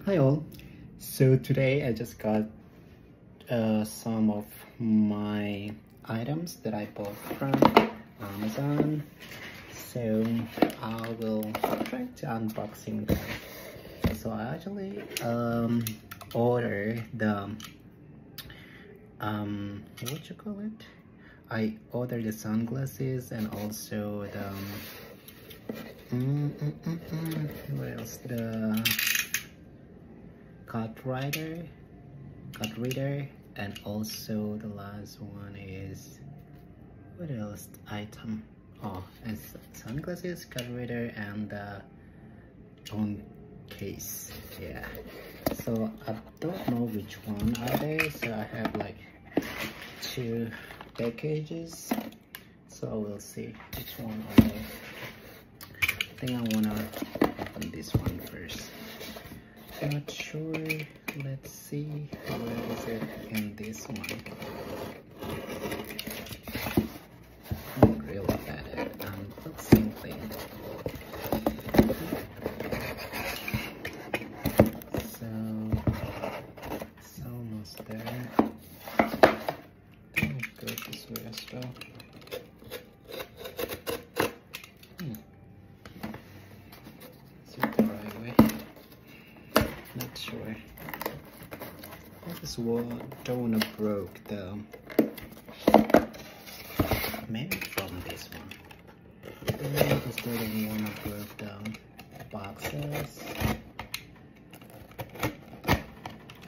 Hi all. So today I just got some of my items that I bought from Amazon. So I will try to unboxing them. So I actually ordered the what you call it? I ordered the sunglasses and also the what else? The card reader, and also the last one is what else item? Oh, it's sunglasses, card reader, and the phone case. Yeah, so I don't know which one are they, so I have like two packages, so we'll see which one are they. I think I wanna open this one first. Not sure. Let's see, where is it in this one? I'm really bad at unboxing things. So it's almost there. I'll go this way as well. Is it the right way? Not sure. I just don't wanna broke the maybe from this one. I just don't wanna broke the boxes.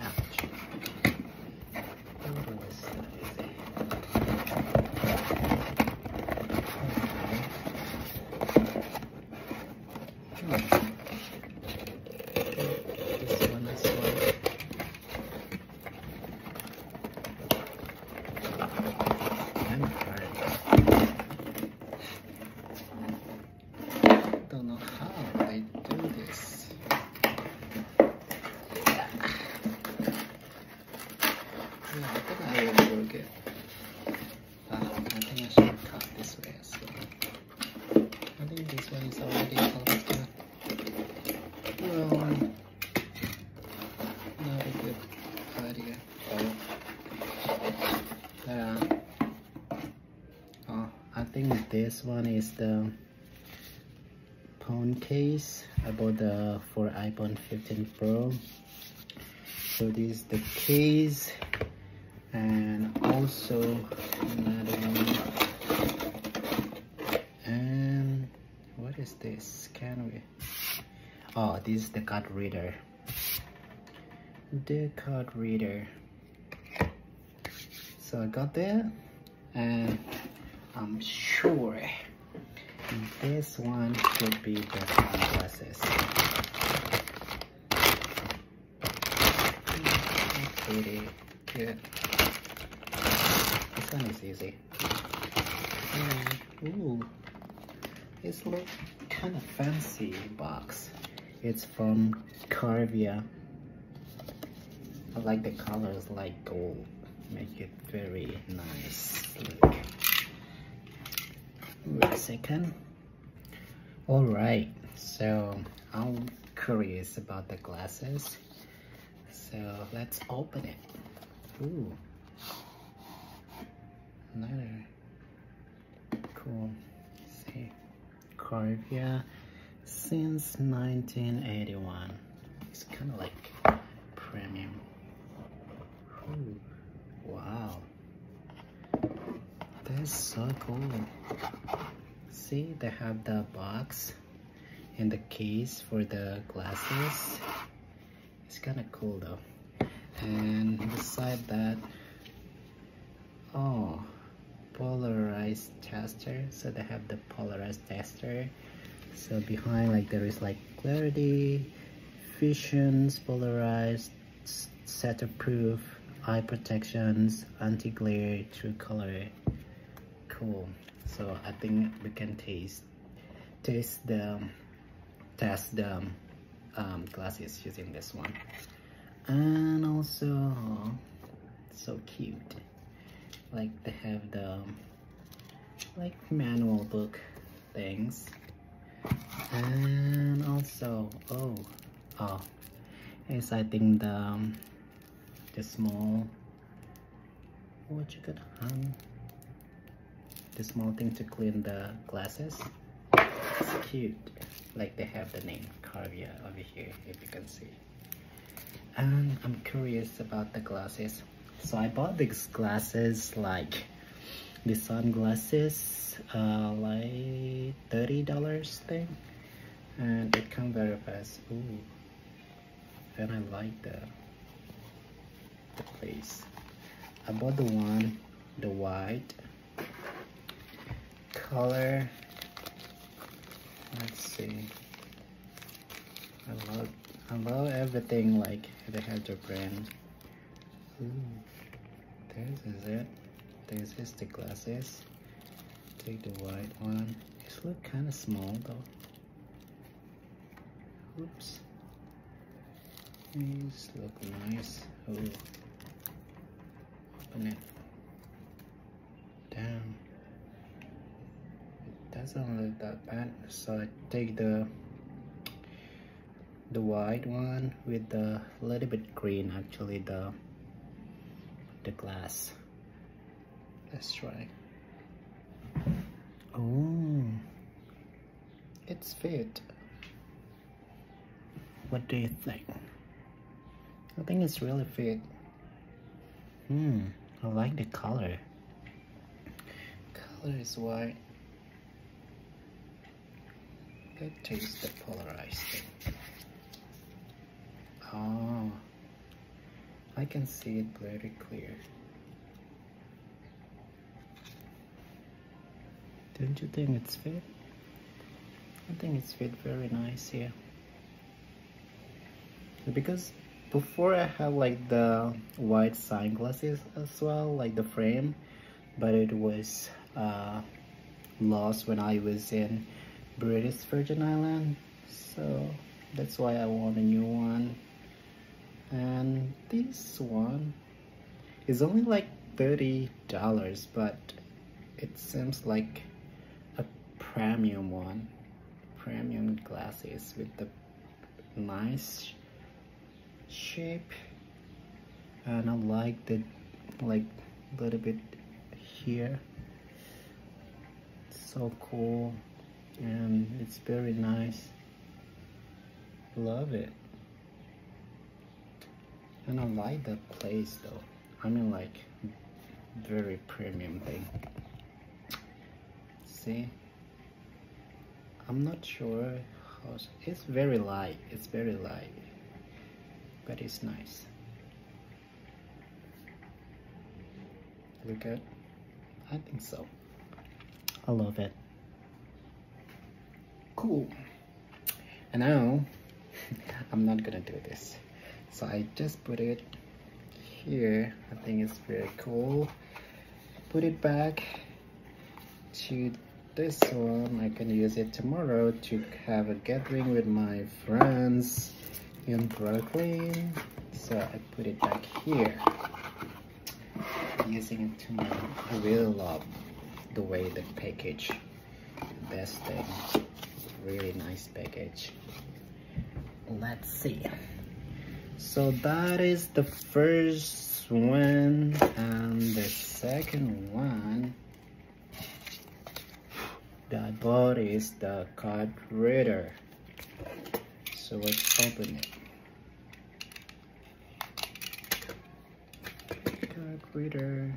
Ouch. What was that? This one as well. I'm hard. Don't know how I do this. Yeah, I think I will broke it. I think I should cut this way as well. I think this one is already almost done. Well, not a good idea. I think this one is the phone case I bought for iPhone 15 Pro. So this is the case, and also another one. And what is this? Can we? Oh, this is the card reader. The card reader. So I got that, and I'm sure this one should be the sunglasses. Pretty good. This one is easy. Ooh, it's like kind of fancy box. It's from Carvia. I like the colors, like gold. Make it very nice. Wait a second. All right, so I'm curious about the glasses. So let's open it. Ooh, another cool. See, Carvia since 1981. It's kind of like premium. Ooh, wow, that's so cool. See, they have the box and the case for the glasses. It's kind of cool though. And beside that, oh, polarized tester. So they have the polarized tester. So behind, like, there is like clarity, visions, polarized, shatterproof, eye protections, anti-glare, true color. Cool. So I think we can test the glasses using this one. And also, oh, so cute. Like, they have the like manual book things. And also, oh, is I think the small, what you could the small thing to clean the glasses. It's cute, like they have the name Carvia over here, if you can see. And I'm curious about the glasses, so I bought these glasses, like the sunglasses, like $30 thing, and it comes very fast. Ooh, and I like the place. I bought the white color. Let's see. I love everything, like they have the brand. Ooh, this is it. This is the glasses. Take the white one. It look kind of small though. Oops. These look nice. Ooh. Open it. Damn. It doesn't look that bad. So I take the white one with the little bit green, actually the glass. Let's try. Oh, it's fit. What do you think? I think it's really fit. I like the color. Color is white. Let's taste the polarized thing. Oh, I can see it very clear. Don't you think it's fit? I think it's fit very nice here. Because before I had like the white sunglasses as well, like the frame, but it was lost when I was in British Virgin Island, so that's why I want a new one. And this one is only like $30, but it seems like a premium one, premium glasses with the nice shape, and I like the little bit here. It's so cool and it's very nice. Love it. And I like the place though. I mean, like very premium thing. See, I'm not sure how it's very light. It's very light, but it's nice. Look at, I think so. I love it. Cool. And now I'm not gonna do this. So I just put it here. I think it's very cool. Put it back to this one. I can use it tomorrow to have a gathering with my friends in Brooklyn. So I put it back here. Using it tomorrow. I really love the way the package. Best thing. Really nice package. Let's see. So that is the first one, and the second one that I bought is the card reader. So let's open it. Card reader.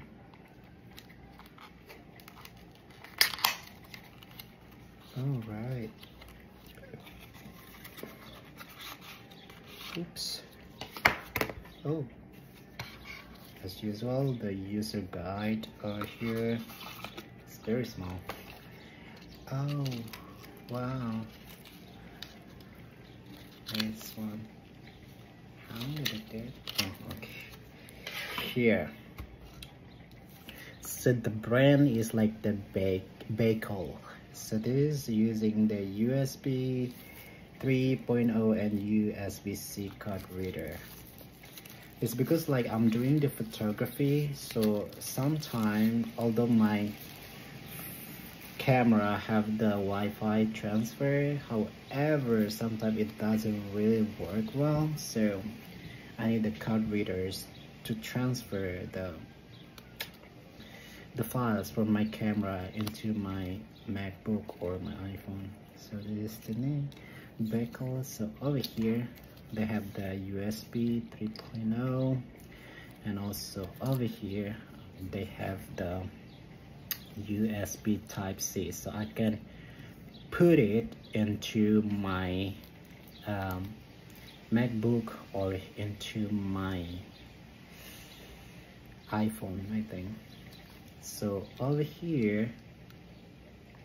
All right. Oops. Oh, as usual, the user guide here. It's very small. Oh, wow. This one. How did it do? Oh, okay. Here. So the brand is like the Bakel. So this is using the USB 3.0 and USB-C card reader. It's because like I'm doing the photography, so sometimes although my camera have the Wi-Fi transfer. However, sometimes it doesn't really work well, so I need the card readers to transfer the files from my camera into my MacBook or my iPhone. So this is the name, Beckle. So over here they have the USB 3.0, and also over here they have the USB Type-C, so I can put it into my MacBook or into my iPhone, I think. So over here,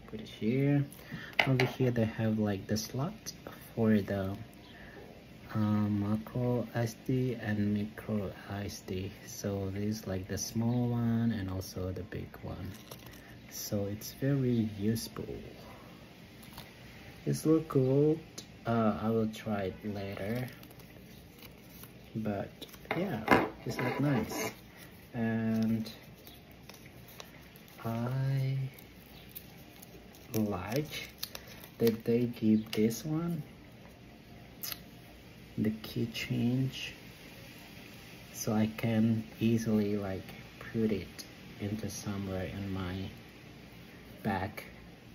put it here. Over here they have like the slot for the macro SD and micro SD. So this is like the small one and also the big one. So it's very useful. It's look cool. I will try it later. But yeah, it's look nice. And I like that they give this one the key change, so I can easily like put it into somewhere in my bag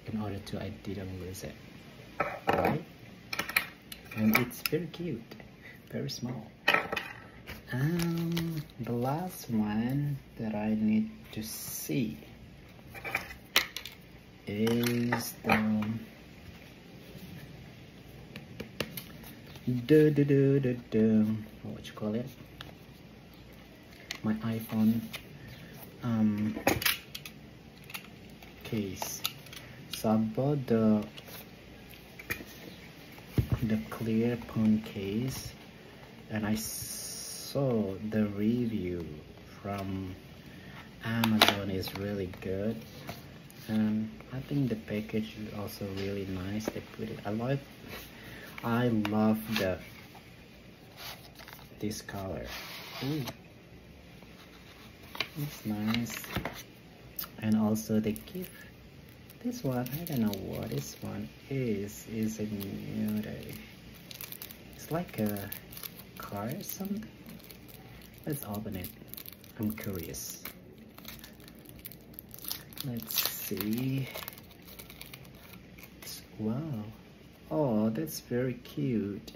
in order to I didn't lose it, right? And it's very cute, very small. The last one that I need to see is what you call it, my iPhone case. So I bought the clear phone case, and I saw the review from Amazon is really good, and I think the package is also really nice. They put it, I love this color. Ooh, it's nice. And also they give this one, I don't know what this one is a new, it's like a car or something. Let's open it, I'm curious. Let's see. Wow, oh, that's very cute.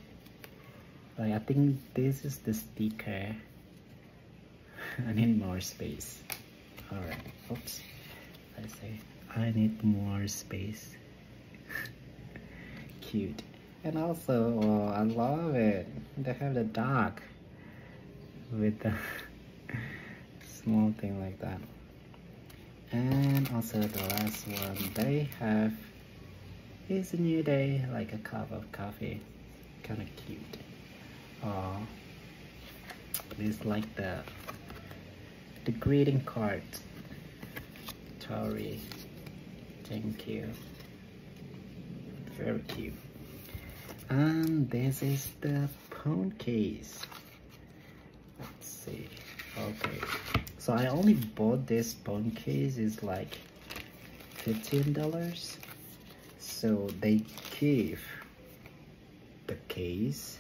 Like, I think this is the sticker. I need more space. Alright, oops. Let's say I need more space. Cute. And also, oh, I love it. They have the dog with the small thing like that. And also the last one they have is a new day, like a cup of coffee. Kind of cute. Oh, this like the greeting card. Tori, thank you. Very cute. And this is the phone case. Let's see. Okay, so I only bought this phone case is like $15. So they give the case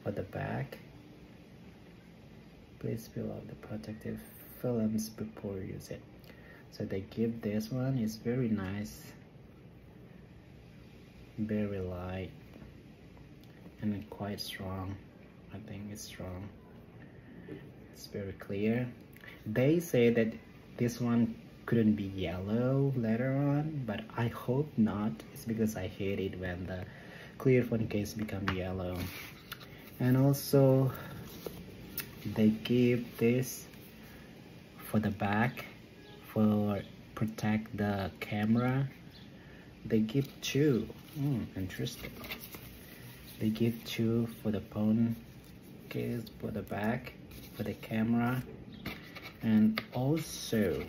for the back. Please fill out the protective films before you use it. So they give this one, it's very nice, very light, and quite strong. I think it's strong. It's very clear. They say that this one couldn't be yellow later on, but I hope not. It's because I hate it when the clear phone case become yellow. And also they give this for the back for protect the camera. They give two. Interesting. They give two for the phone case, for the back, for the camera, and also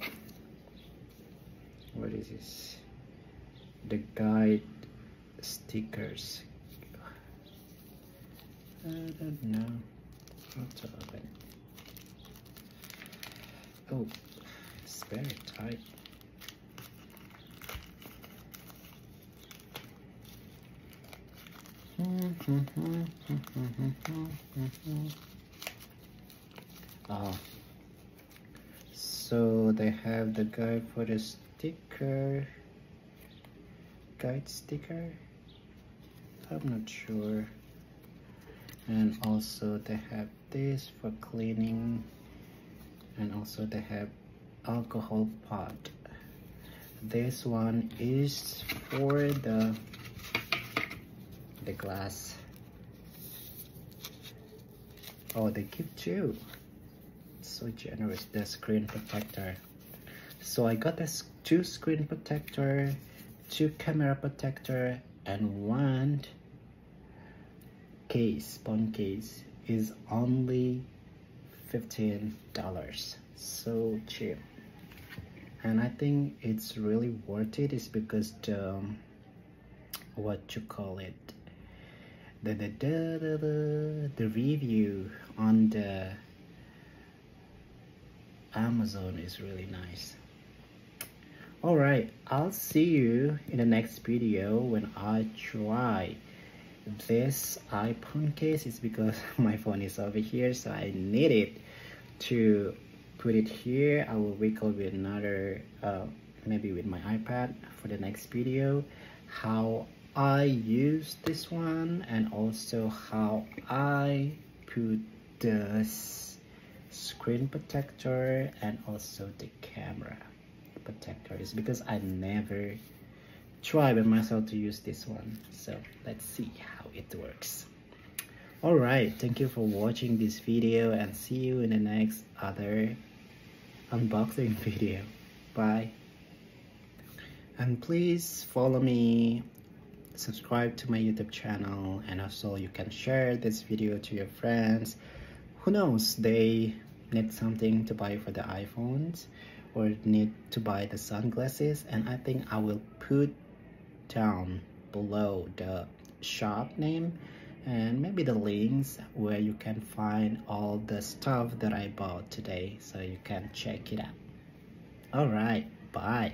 what is this? The guide stickers. I don't know how to open it. Oh, it's very tight. Oh, so they have the guide for the sticker, guide sticker, I'm not sure. And also they have this for cleaning, and also they have alcohol pot. This one is for the glass. Oh, they give two. So generous. The screen protector. So I got this 2 screen protector, 2 camera protector, and 1 case, phone case is only $15. So cheap. And I think it's really worth it. Is because the what you call it, the review on the Amazon is really nice. Alright, I'll see you in the next video when I try this iPhone case. Is because my phone is over here, so I need it to put it here. I will record with another maybe with my iPad for the next video, how I use this one, and also how I put this screen protector and also the camera protector. Is because I never tried by myself to use this one, so let's see how it works. Alright, thank you for watching this video, and see you in the next other unboxing video. Bye. And please follow me, subscribe to my YouTube channel, and also you can share this video to your friends. Who knows, they need something to buy for the iPhones or need to buy the sunglasses. And I think I will put down below the shop name and maybe the links where you can find all the stuff that I bought today, so you can check it out. Alright, bye.